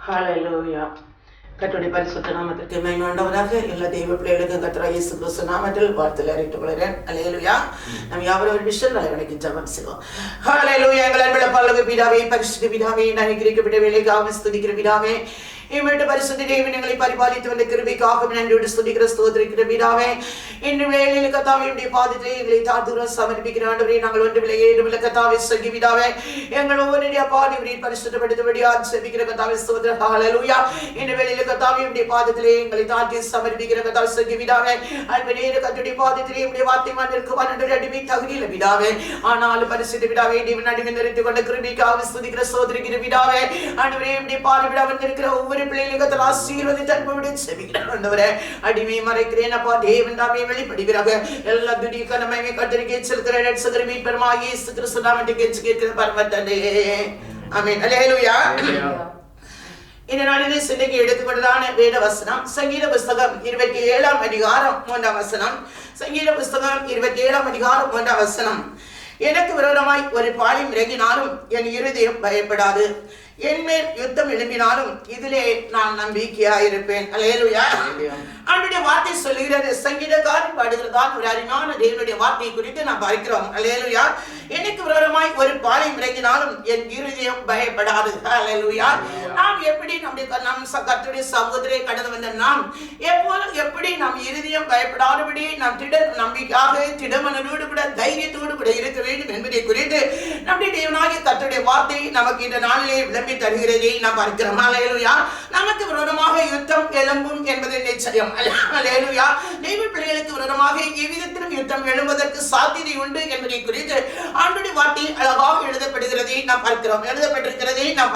ஹல்லேலூயா. கர்த்தருடைய பரிசுத்த நாமத்திற்கு மகிமை உண்டாவதாக. எல்லா தெய்வ பிள்ளைகளுக்கும் கர்த்தராகிய இயேசு கிறிஸ்து நாமத்தில் வாழ்த்துக்களை அறிவித்துக் கொள்கிறேன். ஹல்லேலூயா. நாம் யாவரும் ஒரு விஷயம் தலைவனுக்கு ஜெபம் செய்வோம். ஹல்லேலூயா. எங்கள் அன்புள்ள பரலோக பிதாவே, பரிசுத்த பிதாவே, அனுக்கிரகிக்கப்பட்ட வேலைக்காக ஸ்துதிக்கிற பிதாவே, இம்மட்டு பரிசுத்த தேவன் எங்களை பரிபாலித்து வந்த கிருபைக்காக நன்றியோடு ஸ்துதிக்கிற ஸ்தோத்திரிக்கிற பிதாவே, இன்று வேளையில் கர்த்தாவே உம்முடைய பாதத்திலே எங்களை தாழ்த்துகிறோம், சமர்ப்பிக்கிற ஆண்டவரே. நாங்கள் ஒன்றுமில்லை ஏதுமில்லை கர்த்தாவே, சொல்லி பிதாவே, எங்கள் ஒவ்வொருடைய பாதி பரிசுத்தப்படுத்தும்படியாக ஜெபிக்கிற கர்த்தாவே ஸ்தோத்திரம். ஹல்லேலூயா. இன்று வேளையில் கர்த்தாவே உம்முடைய பாதத்திலே எங்களை தாழ்த்தி சமர்ப்பிக்கிற கர்த்தாவே சொல்லி பிதாவே, அன்பனே கர்த்தருடைய பாதத்திலே உம்முடைய வார்த்தை மன்னிருக்குமா என்று அடிமை தகுதியில பிதாவே, ஆனால் பரிசுத்த பிதாவே தேவன் அடிமை நிறுத்திக் கொண்ட கிருபைக்காக ஸ்துதிக்கிற ஸ்தோத்திரிக்கிற பிதாவே, ஆண்டவரே உம்முடைய பாதத்தில் இருக்கிற ஒவ்வொரு பிள்ளைகளுக்கு ஆசீர்வதித்து அன்போடு ஜெபிக்கிறேன் ஆண்டவரே. அடிமை மறைக்கிறேன் அப்பா, தேவன் தாமே வெளிப்படுகிறாக. எல்லா துதி கனமையை கர்த்தருக்கு செலுத்துகிற ரட்சகர் மீட்பருமாகிய இயேசு கிறிஸ்து நாமத்தில் கேட்கிற பரமத்தண்டே. ஆமென். ஹல்லேலூயா. இந்த நாளிலே சிந்தைக்கு எடுத்துக்கொண்டதான வேத வசனம் சங்கீத புஸ்தகம் 27ஆம் அதிகாரம் 1ஆம் வசனம். சங்கீத புஸ்தகம் 27ஆம் அதிகாரம் 1ஆம் வசனம். எனக்கு விரோதமாய் ஒரு பாளையம் இறங்கினாலும் என் இருதயம் பயப்படாது, என் மேல் யுத்தம் எழுப்பினாலும் இதிலே நான் நம்பிக்கையாயிருப்பேன். ஹல்லேலூயா. ஆண்டவருடைய வார்த்தை சொல்லுகிறது. சங்கீதக்காரன் பாடுகிறதான் ஒரு அருமையான தேவனுடைய வார்த்தையை குறித்து நாம் பார்க்கிறோம். ஹல்லேலூயா. எனக்கு விரோதமாய் ஒரு பாளையம் இறங்கினாலும் என் இருதயம் பயப்படாது. ஹல்லேலூயா. நாம் எப்படி நம்முடைய கர்த்தருடைய சமூகத்திலே கடந்து வந்த நாம் எப்படி நம் இருதயம் பயப்படாதபடி நாம் நம்பிக்கையாக திடமனதோடு கூட தைரியத்தோடு கூட இருக்க வேண்டும் என்பதை குறித்து நம்முடைய தேவனாகிய கர்த்தருடைய வார்த்தை நமக்கு இந்த நாளிலே விளம்பி தருகிறதை நாம் பார்க்கிறோம். ஹல்லேலூயா. நமக்கு விரோதமாக யுத்தம் எழும்பும் என்பது நிச்சயம். ஹல்லேலூயா. தேவ பிள்ளைகளுக்கு விரோதமாக எவ்விதத்திலும் யுத்தம் எழும்புவதற்கு சாத்தியதை உண்டு என்பதை குறித்து ஆண்டவருடைய வார்த்தை அழகாக எழுதப்பட்டிருக்கிறதை நாம்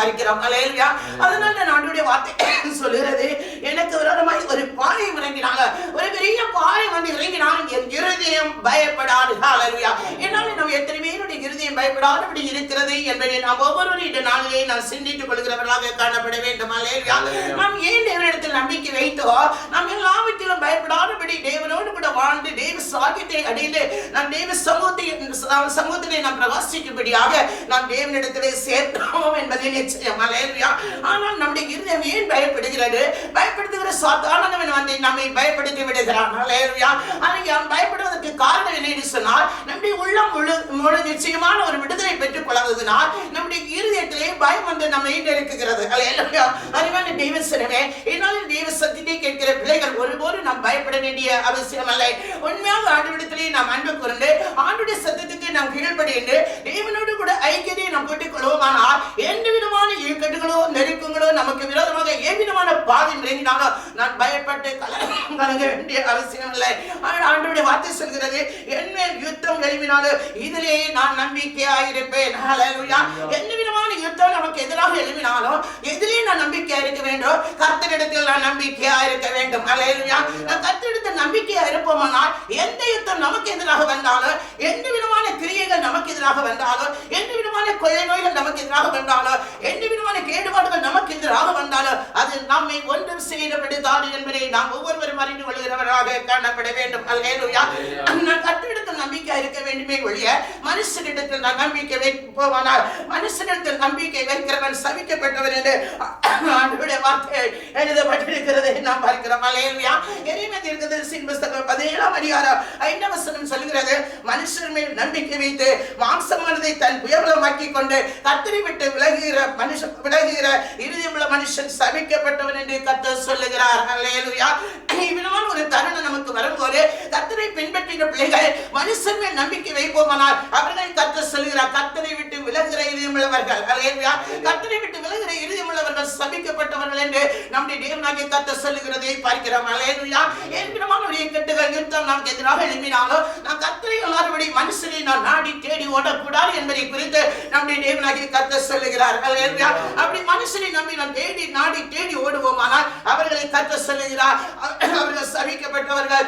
பார்க்கிறோம். ஹல்லேலூயா. அதனால ஆண்டவருடைய வார்த்தை சொல்லுகிறது, எனக்கு விரோதமாய் ஒரு பாளையம் இறங்கினாங்க, ஒரு பெரிய பாளையம் வந்து இறங்கினாலும் என் இருதயம் பயப்படாது. ஹல்லேலூயா. என்னால் நம்ம எத்தனை பேருடைய இருதயம் பயப்படாதபடி இருக்கிறது என்பதை நாம் ஒவ்வொருவரும் இந்த நாளிலே நாம் சிந்தித்துக் கொள்கிறவர்களாக காணப்பட வேண்டும். ஹல்லேலூயா. நாம் ஏன் தேவனிடத்தில் நம்பிக்கை வைத்தோ, நாம் எல்லாவற்றிலும் பயப்படாதபடி தேவனோடு கூட வாழ்ந்து தேவ சாகியத்தை அடைந்து நாம் தேவ சமூகத்திலே நாம் பிரகாசிக்கும்படியாக நாம் தேவனிடத்திலே சேர்த்தோம் என்பதை நிச்சயம். ஹல்லேலூயா. ஆனால் நம்முடைய இருதயம் ஏன் பயப்படுகிறது? பயப்படுத்துகிற சாத்தானவன் வந்து நம்மை பயப்படுத்தி விடுகிறான். ஹல்லேலூயா. அவன் பயப்படுவதற்கு காரணம் என்ன என்று சொன்னால், நம்முடைய உள்ளம் முழு நிச்சயமான ஒரு விடுதலை பெற்றுக் கொள்ளாததினால் நம்முடைய இருதயத்திலே பயம் வந்து நம்மை இருக்குகிறது. ஹல்லேலூயா. அருமையான தெய்வ சனமே, இதனால் தெய்வ சத்தியத்தை கேட்கிற பிள்ளைகள் ஒருபோதும் நாம் பயப்பட வேண்டிய அவசியம் இல்லை. உண்மையாக ஆண்டவரிடத்திலே நாம் அன்பு கூர்ந்து ஆண்டவருடைய சத்தத்துக்கு நாம் கீழ்ப்படிந்து தேவனோடு கூட ஐக்கியத்தை நாம் கொட்டிக் கொள்வோமானால் எந்த விதமான இக்கட்டுகளோ நெருக்கங்களோ நமக்கு விரோதமாக எவ்விதமான பாதை இறங்கினாலோ நான் பயப்பட்டு கலங்க வேண்டிய அவசியம் இல்லை. ஆண்டவருடைய வார்த்தை சொல்கிறது, என் மேல் யுத்தம் எழுப்பினாலும் இதிலே நான் நம்பிக்கையாயிருப்பேன். ஹல்லேலூயா. எந்த விதமான யுத்தம் நமக்கு எதிராக எழுப்பினாலும் எதிலே நான் நம்பிக்கையா இருக்க வேண்டும்? கர்த்தரிடத்தில் நான் நம்பிக்கையா இருக்க வேண்டும். ஹல்லேலூயா. கர்த்தரிடத்தில் நம்பிக்கையா இருப்போமானால் எந்த யுத்தம் நமக்கு எதிராக வந்தாலும், எந்த விதமான கிரியைகள் நமக்கு எதிராக வந்தாலும், எந்த விதமான கொள்ளை நோய்கள் நமக்கு எதிராக வந்தாலும், எந்த விதமான கேடுபாடுகள் நமக்கு எதிராக வந்தாலும் அது நம்மை ஒன்றும் செய்யப்படுத்தாது என்பதை நாம் ஒவ்வொருவரும் அறிந்து கொள்கிறவராக காணப்பட வேண்டும். ஹல்லேலூயா. நான் கர்த்தரிடத்தில் நம்பிக்கை இருக்க வேண்டுமே ஒழிய மனுஷனிடத்தில் நான் நம்பிக்கை வைப்போமானால் மனுஷனிடத்தில் நம்பிக்கை வைக்கிறவன் சபிக்கப்பட்டவன் என்று ஆண்டவருடைய வார்த்தை எழுதப்பட்டிருக்கிறதை நாம் பார்க்கிறோம். ஹல்லேலூயா. எரேமியா தீர்க்கதரிசியின் புஸ்தகம் 17ஆம் அதிகாரம் 5ஆம் வசனம் சொல்கிறது, மனுஷர் மேல் நம்பிக்கை வைத்து மாம்சமானதை தன் உயர்வமாக்கி கொண்டு கர்த்தரை விட்டு விலகுகிற இருதயமுள்ள மனுஷன் சபிக்கப்பட்டவன் என்று கர்த்தர் சொல்லுகிறார். ஹல்லேலூயா. இவ்விதமான ஒரு தருணம் நமக்கு வரும்போது கர்த்தரை பின்பற்றின பிள்ளைகள் மனுஷன் மேல் நம்பிக்கை வைப்போமானால் அவர்கள் கர்த்தர் சொல்லுகிறார், கர்த்தரை விட்டு விலகுகிற இருதயமுள்ளவர்கள், ஹல்லேலூயா, கர்த்தரை விட்டு விலகுகிற இருதயமுள்ளவர்கள் சபிக்கப்பட்டவர்கள் என்று நம்முடைய தேவனாகிய கர்த்தர் சொல்லுகிறதை பார்க்கிறோம். ஹல்லேலூயா. எவ்விதமான ஒரு இக்கட்டுகள் யுத்தம் நமக்கு எதிராக எழுப்பினாலும் நாம் கர்த்தரை எல்லாருடைய மனுஷனை நாம் நாடி தேடி ஓடக்கூடாது என்பதை குறித்து நம்முடைய தேவனாகிய கர்த்தர் சொல்லுகிறார். ஹல்லேலூயா. அப்படி மனுஷனை நம்பி நாம் நாடி தேடி ஓடுவோமானால் அவர்களை கர்த்தர் சொல்லுகிறார், அவர்கள் சபிக்கப்பட்டவர்கள்.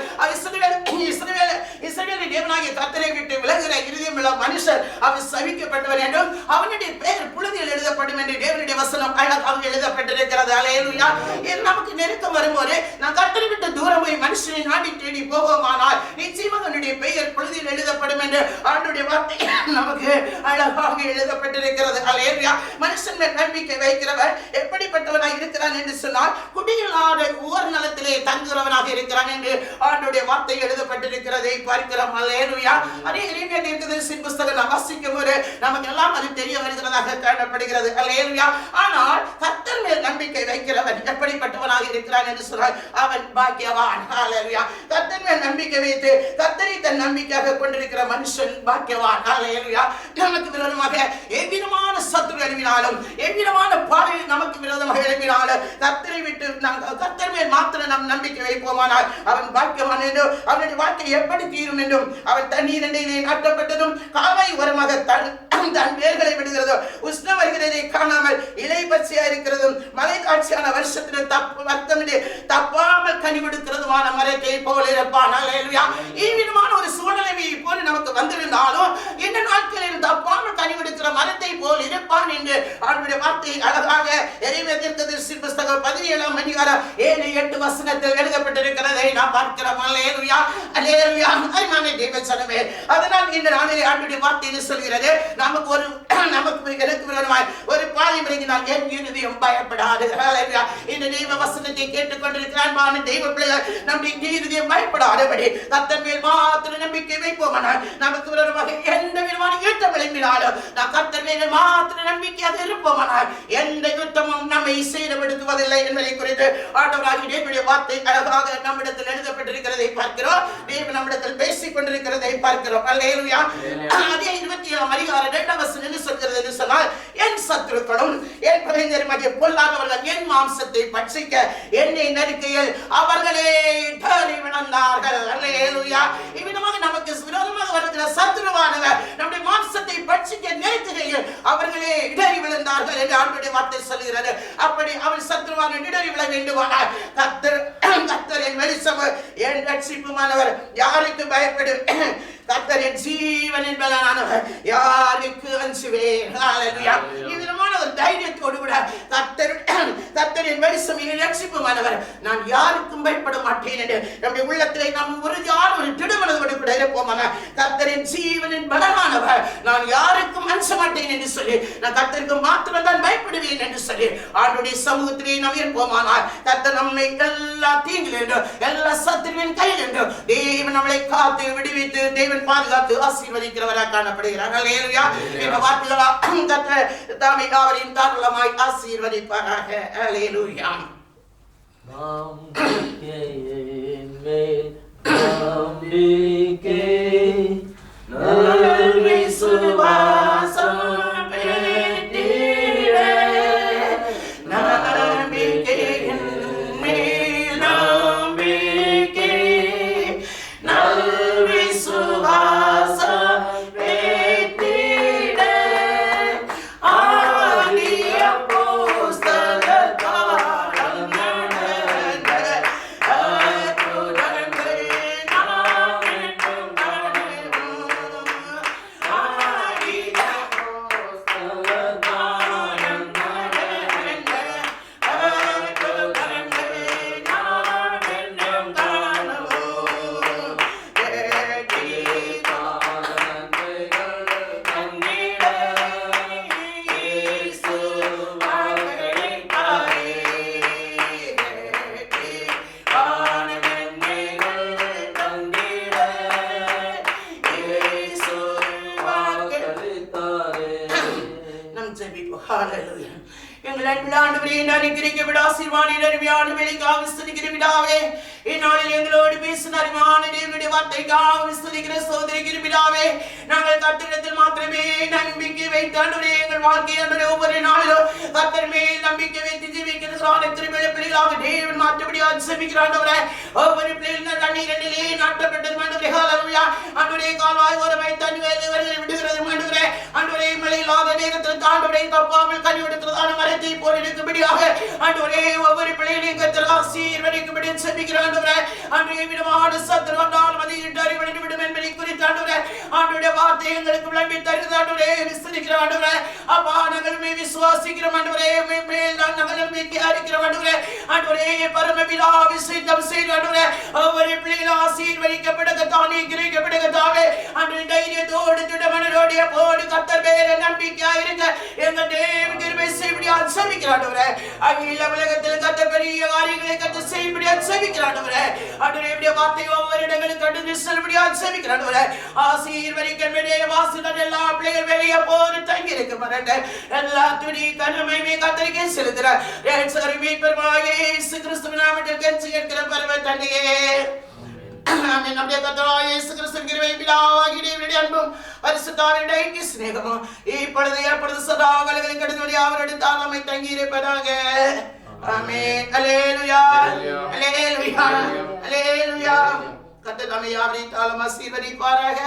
இஸ்ரவேலின் தேவனாகிய கர்த்தரை விட்டு விலகுகிற இருதயமுள்ள மனுஷர் அவன் சபிக்கப்பட்டவர் என்றும் அவனுடைய பெயர் புழுதியில் எழுதப்படும் என்று தேவனுடைய வசனம் அழகாக எழுதப்பட்டிருக்கிறது. ஹல்லேலூயா. நமக்கு நெருக்கம் வரும்போது நான் கர்த்தரை விட்டு தூரம் போய் மனுஷனை நாடி தேடி போவோமானால் நிச்சயமாக அவனுடைய பெயர் புழுதியில் எழுதப்படும் என்று ஆண்டவருடைய வார்த்தை நமக்கு அழகாக எழுதப்பட்டிருக்கிறது. ஹல்லேலூயா. மனுஷன் மேல் நம்பிக்கை வைக்கிறவர் எப்படிப்பட்டவனாய் இருக்கிறான் என்று சொன்னால் குடியில்லாத ஊர் நலத்திலே தங்குகிறவனாக இருக்கிறான் என்று ஆண்டவருடைய வார்த்தை எழுதப்பட்டிருக்கிறதை பார்க்கிறோம். அல்லேலூயா. அதே எரேமியா தீர்க்கதரிசியின் புத்தகம் நாம் வாசிக்கும் போது நமக்கு எல்லாம் அது தெரிய வருகிறதாக காணப்படுகிறது. அல்லேலூயா. ஆனால் கர்த்தர் மேல் நம்பிக்கை வைக்கிறவன் எப்படிப்பட்டவனாக இருக்கிறான் என்று சொன்னால் அவன் பாக்கியவான். அல்லேலூயா. கர்த்தர் மேல் நம்பிக்கை வைத்து கர்த்தரை தன் நம்பிக்கையாக கொண்டிருக்கிற மனுஷன் பாக்கியவான். அல்லேலூயா. நமக்கு விரோதமாக எவ்விதமான சத்துரு எழுப்பினாலும் எவ்விதமான பாதை நமக்கு விரோதமாக எழுப்பினாலும் கர்த்தரை விட்டு கர்த்தர் மேல் மாத்திரம் நம் நம்பிக்கை வைப்போமானால் அவன் பாக்கியவான் என்றும் அவனுடைய வாழ்க்கை எப்படி தீரும் என்றும் அவன் தண்ணீர் எண்ணெயிலே நாட்டப்பட்டதும் காலை உரமாக தன் வேர்களை விடுகிறதோ உஷ்ண வருகிறதை காணாமல் இலை பச்சையா இருக்கிறதும் மலை காட்சியான வருஷத்தில் தப்பாமல் கனி கொடுக்கிறதுமான மரத்தை போல இருப்பான். அல்லேலூயா. இவ்விதமான ஒரு சூழ்நிலை போல நமக்கு வந்திருந்தாலும் இந்த நாட்களில் தப்பாமல் கனி கொடுக்கிற மரத்தை போல் இருப்பான் என்று அவருடைய வார்த்தை அழகாக எரேமியா தீர்க்கதரிசியின் புத்தகம் 17ஆம் அதிகாரம் 7-8 வசனத்தில் எழுதப்பட்டிருக்கிறதை நாம் பார்க்கிறோம். அல்லேலூயா. அல்லேலூயா. அருமையான தேவஜனமே, அதனால் இந்த நாளிலே ஆண்டவருடைய வார்த்தை சொல்கிறது, நமக்கு எனக்கு விரோதமாய் ஒரு பாதை இறங்கினால் என் இருதயம் பயப்படாது. அல்லேலூயா. இந்த தெய்வ வசனத்தை கேட்டுக்கொண்டிருக்கிறான் தெய்வ பிள்ளைகள், நம்முடைய இருதயம் பயப்படாதபடி கர்த்தர் மேல் மாத்திரம் நம்பிக்கை வைப்போமானால் நமக்கு விரோதமாக எந்த விதமான யுத்தம் எழும்பினாலும் நாம் கர்த்தர் மேல் மாத்திரம் நம்பிக்கையாக இருப்போமானால் எந்த யுத்தமும் நம்மை சேதப்படுத்துவதில்லை என்பதை குறித்து ஆண்டவராகிய தேவனுடைய வார்த்தை அழகாக நம்மிடத்தில் எழுதப்பட்டிருக்கிறதை பார்க்கிறோம். தேவன் நம்மிடத்தில் பேசிக் கொண்டிருக்கிறதை பார்க்கிறோம். அல்லேலூயா. அதே 27ஆம் அதிகாரம் 2ஆம் வசனம் என்ன சொல்கிறது என்று சொன்னால், என் சத்துருக்களும் என் பகைஞருமாகிய பொல்லாதவர்கள் என் மாம்சத்தை பட்சிக்க என்னை நெருக்கையில் அவர்களே இடறி விழுந்தார்கள். அல்லேலூயா. இவ்விதமாக நமக்கு விரோதமாக வருகிற சத்துருவானவர் நம்முடைய மாம்சத்தை பட்சிக்க நெருக்குகையில் அவர்களே இடறி விழுந்தார்கள் என்று ஆண்டவருடைய வார்த்தை சொல்கிறது. அப்படி அவன் சத்துருவான இடறி விழ வேண்டுமானால் கர்த்தரின் வெளிச்சம் என் ரட்சிப்புமானவர் யாருக்கு பயப்படும்? கர்த்தரின் ஜீவனின் பலனானவர் யாருக்கு அஞ்சுவேன்? அல்லேலூயா. இவ்விதமான ஒரு தைரியத்தோடு கூட கர்த்தரின் வெளிச்சம் என் ரட்சிப்புமானவர் நான் யாருக்கும் பயப்பட மாட்டேன் என்று நம்முடைய உள்ளத்திலே நாம் உறுதியான ஒரு திடமனதோடு கூட இருப்போமானால் கர்த்தரின் ஜீவனின் பலனானவர் நான் யாருக்கும் அஞ்ச மாட்டேன் என்று சொல்லி நான் கர்த்தருக்கு மாத்திரம் தான் பயப்படுவேன் என்று சொல்லி ஆண்டவருடைய சமூகத்திலே நாம் இருப்போமானால் கர்த்தர் நம்மை எல்லா தீங்கிலிருந்தும் எல்லா சத்துருவின் கையிலிருந்தும் தேவன் நம்மளை காத்து விடுவித்து தேவன் பாதுகாத்து ஆசீர்வதிக்கிறவராக காணப்படுகிறார். அல்லேலூயா. இந்த வார்த்தைகளா கர்த்தர் தாமே அவரின் தாராளமாய் ஆசீர்வதிப்பாராக. அல்லேலூயா. எங்கள் அன்பில் ஆண்டவரே நரிக்கிற ஆசீர்வாதம் அருமையான வேலைக்காக ஸ்துதிக்கிற பிதாவே, இந்நாளில் எங்களோடு பேசின அருமையான தேவனுடைய வார்த்தைக்காக ஸ்துதிக்கிற சகோதரிக்கிற பிதாவே, நாங்கள் கர்த்தரிடத்தில் மாத்திரமே நம்பிக்கை வைத்து ஆண்டவரே எங்கள் வாழ்க்கை ஆண்டவரே ஒவ்வொரு நாளிலும் கர்த்தர் மேல் நம்பிக்கை வைத்து ஜீவிக்கிறோம். திருமண பிள்ளைகளாக தேவன் மாற்றபடியாக ஜெபிக்கிற ஆண்டவரே, ஒவ்வொரு பிள்ளைகள் தண்ணீரிலே நாட்டப்பட்டது ஆண்டவரே. ஹல்லேலூயா. ஆண்டவரே கால்வாய் ஓரமாய் தண்ணீர் வருகிறது விடுகிறது ஆண்டவரே. ஆண்டவரே மழையில்லாத நேரத்தில் ஆண்டவரே தப்பாமல் கனி கொடுக்கிறதான மரத்தை போல் இருக்கும்படியாக ஆண்டவரே ஒவ்வொரு பிள்ளைகளையும் கர்த்தர் ஆசீர்வதிக்கும்படி ஜெபிக்கிற ஆண்டவரே. ஆண்டவரே விதமான சத்துரு வந்தாலும் அதை இடறி விடும் என்பதை குறித்து ஆண்டவரே ஆண்டவருடைய வார்த்தை எங்களுக்கு விளம்பி தருகிறது ஆண்டவரே. விசுவாசிக்கிற ஆண்டவரே, அப்பா நாங்கள் விசுவாசிக்கிற ஆண்டவரே, மேல் நாங்கள் நம்பிக்கை அறிக்கிற ஆண்டவரே. ஆண்டவரே பரமபிதா விசுத்தம் செய்த ஆண்டவரே ஒவ்வொரு பிள்ளைகளும் ஆசீர்வதிக்கப்படுகத்தானே கிரகிக்கப்படுகத்தாவே. ஆண்டவரே தைரியத்தோடு திடமனதோடு போடு கர்த்தர் மேல் நம்பிக்கையா இருங்க. எங்கள் தேவன் கிருபை செய்ய செபிக்கிறாண்டவரே. அகில உலகத்தில் கத்த பெரிய காரியங்களை கத்த செய்யும்படியா செபிக்கிறாண்டவரே. ஆண்டவரே வார்த்தை ஒவ்வொரு இடங்களும் கண்டு செல்லும்படியா செபிக்கிறாண்டவரே. ஆசீர்வதிக்கக்கூடிய வாசல் எல்லா பிள்ளைகள் வெளியே போரு தங்கி இருக்க மாட்டேன். எல்லா துணி கனமையுமே கத்தரிக்கை செலுத்துற ரட்சகர் மீட்பருமாகிய இயேசு கிறிஸ்துவின் நாமத்தில் கெஞ்சி கேட்கிற பரம தந்தையே. ஆமென். நம்முடைய கர்த்தராகிய இயேசு கிறிஸ்துவின் கிருபை பிதாவாகிய தேவனுடைய அன்பும் பரிசுத்த ஆவியுடைய ஐக்கிய சிநேகமும் இப்பொழுது எப்பொழுது சதா காலங்களில் கடந்து அவருடைய தாழ்மை தங்கி இருப்பதாக. ஆமென். அல்லேலூயா அல்லேலூயா அல்லேலூயா. கர்த்தர் நம்மை யாவரையும் தாழ்மை ஆசீர்வதிப்பாராக.